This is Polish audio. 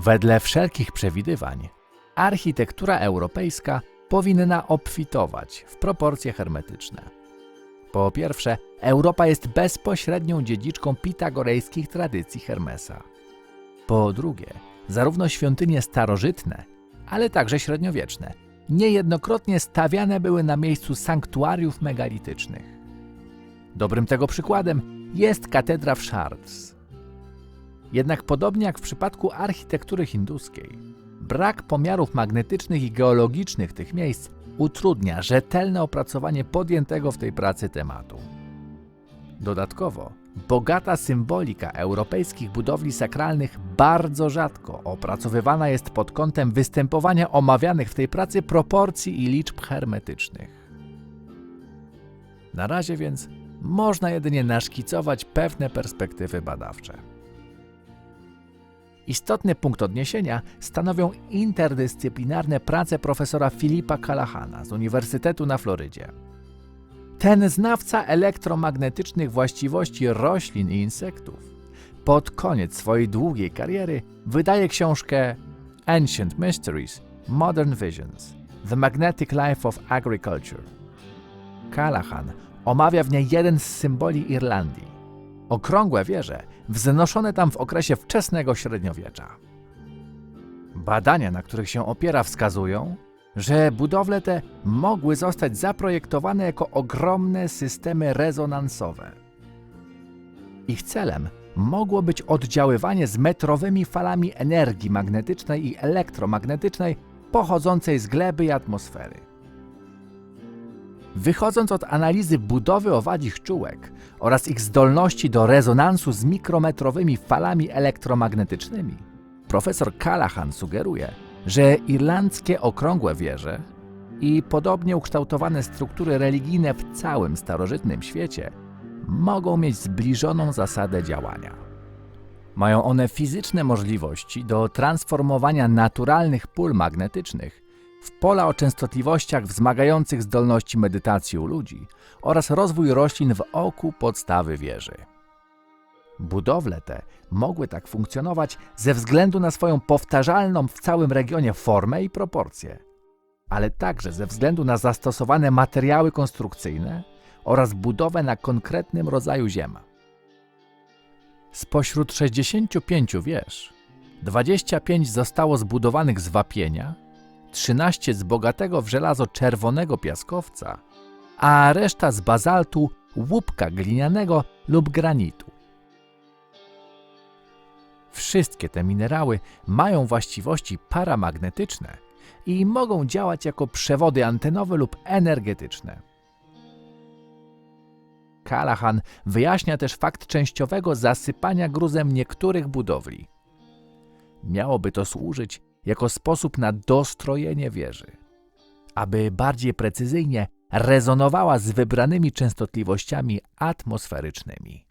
Wedle wszelkich przewidywań, architektura europejska powinna obfitować w proporcje hermetyczne. Po pierwsze, Europa jest bezpośrednią dziedziczką pitagorejskich tradycji Hermesa. Po drugie, zarówno świątynie starożytne, ale także średniowieczne, niejednokrotnie stawiane były na miejscu sanktuariów megalitycznych. Dobrym tego przykładem jest katedra w Chartres. Jednak podobnie jak w przypadku architektury hinduskiej, brak pomiarów magnetycznych i geologicznych tych miejsc utrudnia rzetelne opracowanie podjętego w tej pracy tematu. Dodatkowo, bogata symbolika europejskich budowli sakralnych bardzo rzadko opracowywana jest pod kątem występowania omawianych w tej pracy proporcji i liczb hermetycznych. Na razie więc można jedynie naszkicować pewne perspektywy badawcze. Istotny punkt odniesienia stanowią interdyscyplinarne prace profesora Philippa Callahana z Uniwersytetu na Florydzie. Ten znawca elektromagnetycznych właściwości roślin i insektów pod koniec swojej długiej kariery wydaje książkę Ancient Mysteries – Modern Visions – The Magnetic Life of Agriculture. Callahan omawia w niej jeden z symboli Irlandii – okrągłe wieże wznoszone tam w okresie wczesnego średniowiecza. Badania, na których się opiera, wskazują, że budowle te mogły zostać zaprojektowane jako ogromne systemy rezonansowe. Ich celem mogło być oddziaływanie z metrowymi falami energii magnetycznej i elektromagnetycznej pochodzącej z gleby i atmosfery. Wychodząc od analizy budowy owadzich czułek oraz ich zdolności do rezonansu z mikrometrowymi falami elektromagnetycznymi, profesor Callahan sugeruje, że irlandzkie okrągłe wieże i podobnie ukształtowane struktury religijne w całym starożytnym świecie mogą mieć zbliżoną zasadę działania. Mają one fizyczne możliwości do transformowania naturalnych pól magnetycznych w pola o częstotliwościach wzmagających zdolności medytacji u ludzi oraz rozwój roślin w oku podstawy wieży. Budowle te mogły tak funkcjonować ze względu na swoją powtarzalną w całym regionie formę i proporcje, ale także ze względu na zastosowane materiały konstrukcyjne oraz budowę na konkretnym rodzaju ziem. Spośród 65 wież, 25 zostało zbudowanych z wapienia, 13 z bogatego w żelazo czerwonego piaskowca, a reszta z bazaltu, łupka glinianego lub granitu. Wszystkie te minerały mają właściwości paramagnetyczne i mogą działać jako przewody antenowe lub energetyczne. Callahan wyjaśnia też fakt częściowego zasypania gruzem niektórych budowli. Miałoby to służyć jako sposób na dostrojenie wieży, aby bardziej precyzyjnie rezonowała z wybranymi częstotliwościami atmosferycznymi.